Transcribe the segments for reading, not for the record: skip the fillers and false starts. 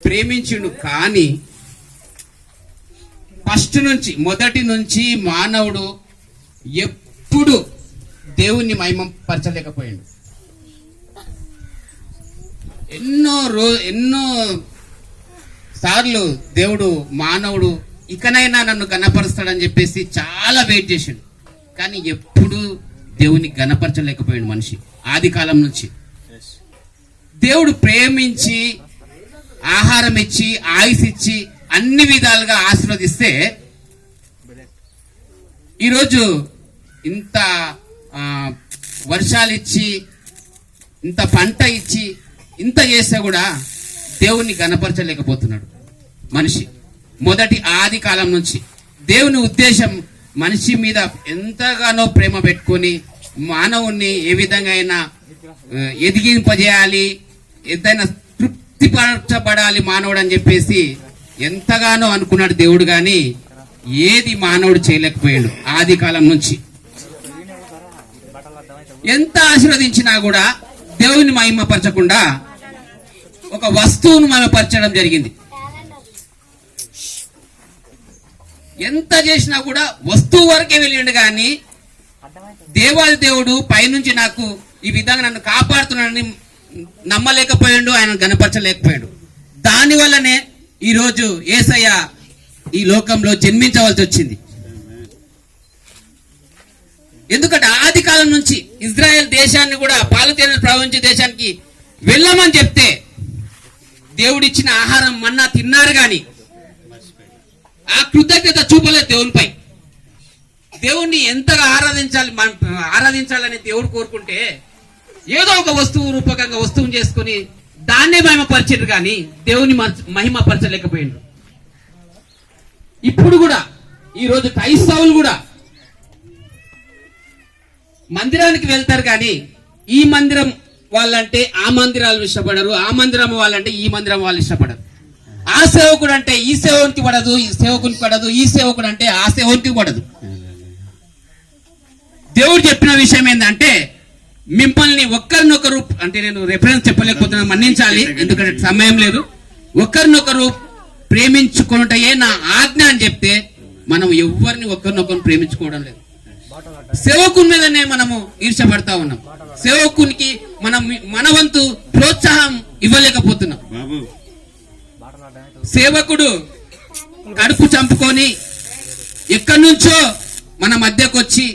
ప్రేమించును. కానీ ఫస్ట్ నుంచి మొదటి నుంచి మానవుడు ఎప్పుడు దేవుణ్ణి మహిమపరచలేకపోయాడు. ఎన్నో సార్లు దేవుడు మానవుడు ఇకనైనా నన్ను గణపరుస్తాడని చెప్పేసి చాలా వెయిట్ చేశాడు. కానీ ఎప్పుడు దేవుని గణపరచలేకపోయాడు మనిషి. ఆది కాలం నుంచి దేవుడు ప్రేమించి ఆహారం ఇచ్చి ఆయుష్ ఇచ్చి అన్ని విధాలుగా ఆశీర్వదిస్తే ఈరోజు ఇంత వర్షాలు ఇచ్చి ఇంత పంట ఇచ్చి ఇంత చేస్తే కూడా దేవుణ్ణి గణపరచలేకపోతున్నాడు మనిషి. మొదటి ఆది కాలం నుంచి దేవుని ఉద్దేశం మనిషి మీద ఎంతగానో ప్రేమ పెట్టుకొని మానవుణ్ణి ఏ విధంగా అయినా ఎదిగింపజేయాలి, ఎంతైనా తృప్తిపరచబడాలి మానవుడు అని చెప్పేసి ఎంతగానో అనుకున్నాడు దేవుడు. కానీ ఏది మానవుడు చేయలేకపోయాడు. ఆది కాలం నుంచి ఎంత ఆశీర్వదించినా కూడా దేవుని మహిమపరచకుండా ఒక వస్తువును మహిమపరచడం జరిగింది. ఎంత చేసినా కూడా వస్తువు వరకే వెళ్ళిండు. కానీ దేవాది దేవుడు పైనుంచి నాకు ఈ విధంగా నన్ను కాపాడుతున్నాడని నమ్మలేకపోయాడు, ఆయన గణపరచలేకపోయాడు. దాని వల్లనే ఈరోజు యేసయ్య ఈ లోకంలో జన్మించవలసి వచ్చింది. ఎందుకంటే ఆది కాలం నుంచి ఇజ్రాయెల్ దేశాన్ని కూడా పాలతీనలు ప్రవహించే దేశానికి వెళ్ళమని చెప్తే దేవుడిచ్చిన ఆహారం మన్నా తిన్నారు. కానీ ఆ కృతజ్ఞత చూపలేదు దేవునిపై. దేవుణ్ణి ఎంతగా ఆరాధించాలని దేవుడు కోరుకుంటే ఏదో ఒక వస్తువు రూపకంగా వస్తువుని చేసుకుని దాన్నే మహిమపరిచారు. కానీ దేవుని మహిమపరచలేకపోయిండు. ఇప్పుడు కూడా ఈరోజు క్రైస్తవులు కూడా మందిరానికి వెళ్తారు. కానీ ఈ మందిరం వాళ్ళంటే ఆ మందిరాలు ఇష్టపడరు, ఆ మందిరం వాళ్ళంటే ఈ మందిరం వాళ్ళు ఇష్టపడరు. ఆ సేవకుడు అంటే ఈ సేవకునికి పడదు, ఈ సేవకునికి పడదు, ఈ సేవకుడు అంటే ఆ సేవకునికి పడదు. దేవుడు చెప్పిన విషయం ఏంటంటే మిమ్మల్ని ఒక్కరినొకరు, అంటే నేను రెఫరెన్స్ చెప్పలేకపోతున్నాను, మన్నించాలి ఎందుకంటే సమయం లేదు. ఒకరినొకరు ప్రేమించుకుంటే నా ఆజ్ఞ అని చెప్తే మనం ఎవరిని ఒకరినొకరు ప్రేమించుకోవడం లేదు. సేవకుని మీదనే మనము ఈర్షపడతా ఉన్నాం. సేవకునికి మనం మన వంతు ప్రోత్సాహం ఇవ్వలేకపోతున్నాం. సేవకుడు కడుపు చంపుకొని ఎక్కడి నుంచో మన మధ్యకు వచ్చి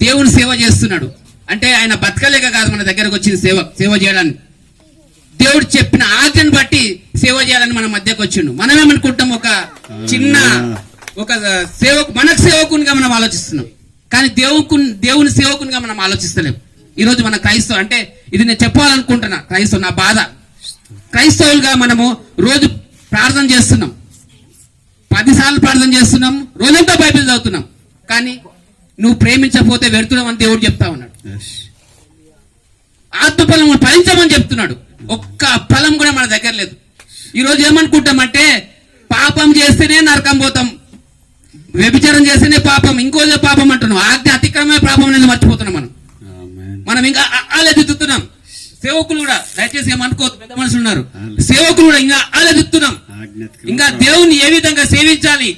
దేవుని సేవ చేస్తున్నాడు అంటే ఆయన బతకలేక కాదు మన దగ్గరకు వచ్చింది సేవ చేయడానికి. దేవుడు చెప్పిన ఆజ్ఞను బట్టి సేవ చేయాలని మన మధ్యకు వచ్చిండు. మనం ఏమనుకుంటాం, ఒక చిన్న ఒక మనకు సేవకునిగా మనం ఆలోచిస్తున్నాం. కానీ దేవుని సేవకునిగా మనం ఆలోచిస్తలేం. ఈరోజు మన క్రైస్తవ అంటే ఇది నేను చెప్పాలనుకుంటున్నా, క్రైస్తవ నా బాధ. క్రైస్తవులుగా మనము రోజు ప్రార్థన చేస్తున్నాం, 10 సార్లు ప్రార్థన చేస్తున్నాం, రోజంతా బైబిల్ చదువుతున్నాం. కానీ నువ్వు ప్రేమించకపోతే వెళ్తున్నావు అని దేవుడు చెప్తా ఉన్నాడు. ఆత్మఫలం ఫలించమని చెప్తున్నాడు. ఒక్క ఫలం కూడా మన దగ్గర లేదు. ఈరోజు ఏమనుకుంటామంటే పాపం చేస్తేనే నరకం పోతాం, వ్యభిచారం చేస్తేనే పాపం, ఇంకోదే పాపం అంటున్నాం. ఆజ్ఞ అతిక్రమే పాపం అనేది మర్చిపోతున్నాం. మనం ఇంకా ఆలోచిస్తున్నాం. సేవకులు కూడా దయచేసి ఏమనుకోవద్దు, పెద్ద మనుషులు ఉన్నారు, సేవకులు కూడా ఇంకా ఆలోచిస్తున్నాం. ఇంకా దేవుని ఏ విధంగా సేవించాలి,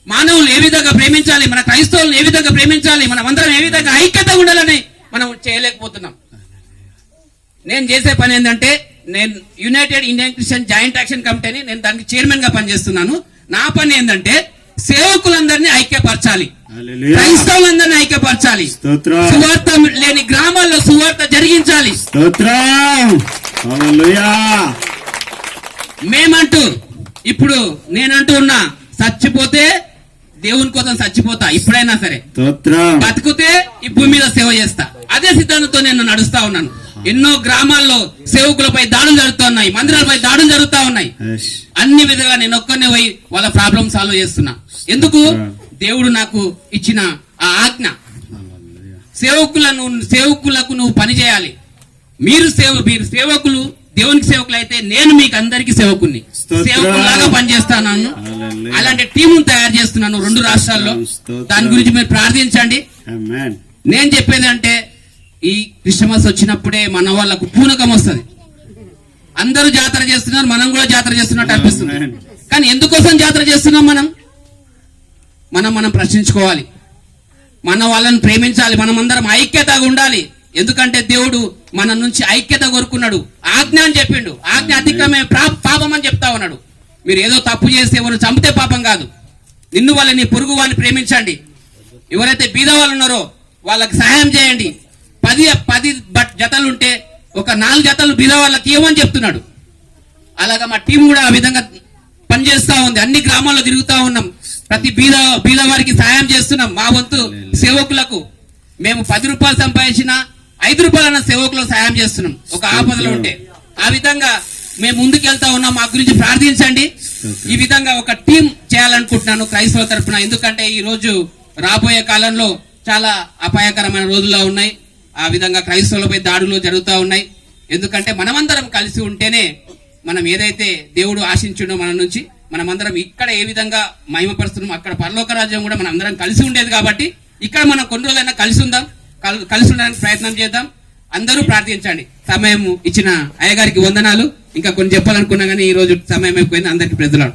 మానవులు ఏ విధంగా ప్రేమించాలి, మన క్రైస్తవులను ఏ విధంగా ప్రేమించాలి, మనం అందరం ఏ విధంగా ఐక్యత ఉండాలని మనం చేయలేకపోతున్నాం. నేను చేసే పని ఏంటంటే నేను United Indian Christian joint action కమిటీని నేను దానికి చైర్మన్ గా పనిచేస్తున్నాను. నా పని ఏంటంటే సేవకులందరినీ ఐక్యపరచాలి, క్రైస్తవులందరినీ ఐక్యపరచాలి, సువార్త లేని గ్రామాల్లో సువార్త జరిగించాలి. మేమంటూ ఇప్పుడు నేనంటూ ఉన్నా, చచ్చిపోతే దేవుని కోసం చచ్చిపోతా, ఇప్పుడైనా సరే బతుకుతే ఈ భూమి మీద సేవ చేస్తా. అదే సిద్ధాంతంతో నేను నడుస్తా ఉన్నాను. ఎన్నో గ్రామాల్లో సేవకులపై దాడులు జరుగుతున్నాయి, మందిరాలపై దాడులు జరుగుతా ఉన్నాయి. అన్ని విధాలుగా నేను ఒక్కనే పోయి వాళ్ళ ప్రాబ్లం సాల్వ్ చేస్తున్నా. ఎందుకు? దేవుడు నాకు ఇచ్చిన ఆ ఆజ్ఞ. సేవకులకు నువ్వు పని చేయాలి. మీరు సేవకులు, దేవునికి సేవకులు అయితే నేను మీకు అందరికి సేవకుని, సేవకులాగా పనిచేస్తాను. అలాంటి టీమును తయారు చేస్తున్నాను 2 రాష్ట్రాల్లో. దాని గురించి మీరు ప్రార్థించండి. నేను చెప్పేది అంటే ఈ క్రిస్మస్ వచ్చినప్పుడే మన వాళ్ళకు పూనకం వస్తుంది. అందరూ జాతర చేస్తున్నారు, మనం కూడా జాతర చేస్తున్నట్టు అనిపిస్తుంది. కానీ ఎందుకోసం జాతర చేస్తున్నాం? మనం ప్రశ్నించుకోవాలి. మన వాళ్ళని ప్రేమించాలి, మనమందరం ఐక్యతగా ఉండాలి. ఎందుకంటే దేవుడు మన నుంచి ఐక్యత కోరుకున్నాడు. ఆజ్ఞ అని చెప్పిండు. ఆజ్ఞ అతిక్రమే పాపం అని చెప్తా ఉన్నాడు. మీరు ఏదో తప్పు చేస్తే ఎవరు చంపితే పాపం కాదు. నిన్ను వాళ్ళని పొరుగు వాళ్ళని ప్రేమించండి. ఎవరైతే బీద వాళ్ళు ఉన్నారో వాళ్ళకి సహాయం చేయండి. 10 జతలుంటే ఒక 4 జతలు బీద వాళ్ళకి ఇవ్వమని చెప్తున్నాడు. అలాగా మా టీం కూడా ఆ విధంగా పనిచేస్తా ఉంది. అన్ని గ్రామాల్లో తిరుగుతా ఉన్నాం. ప్రతి బీద వారికి సహాయం చేస్తున్నాం. మా వంతు సేవకులకు మేము 10 రూపాయలు సంపాదించిన 5 రూపాయలన్న సేవకులకు సహాయం చేస్తున్నాం ఒక ఆపదలో ఉంటే. ఆ విధంగా మేము ముందుకు వెళ్తా ఉన్నాం. మా గురించి ప్రార్థించండి. ఈ విధంగా ఒక టీం చేయాలనుకుంటున్నాను క్రైస్తవ తరఫున. ఎందుకంటే ఈ రోజు రాబోయే కాలంలో చాలా అపాయకరమైన రోజుల్లో ఉన్నాయి. ఆ విధంగా క్రైస్తవులపై దాడులు జరుగుతూ ఉన్నాయి. ఎందుకంటే మనమందరం కలిసి ఉంటేనే మనం ఏదైతే దేవుడు ఆశించుండో మన నుంచి మనమందరం ఇక్కడ ఏ విధంగా మహిమపరుస్తున్నాం, అక్కడ పరలోక రాజ్యం కూడా మనం అందరం కలిసి ఉండేది. కాబట్టి ఇక్కడ మనం కొన్ని రోజులైనా కలిసి ఉండడానికి ప్రయత్నం చేద్దాం. అందరూ ప్రార్థించండి. సమయం ఇచ్చిన అయ్యగారికి వందనాలు. ఇంకా కొన్ని చెప్పాలనుకున్నా కానీ ఈ రోజు సమయం అయిపోయింది. అందరికి ప్రజలు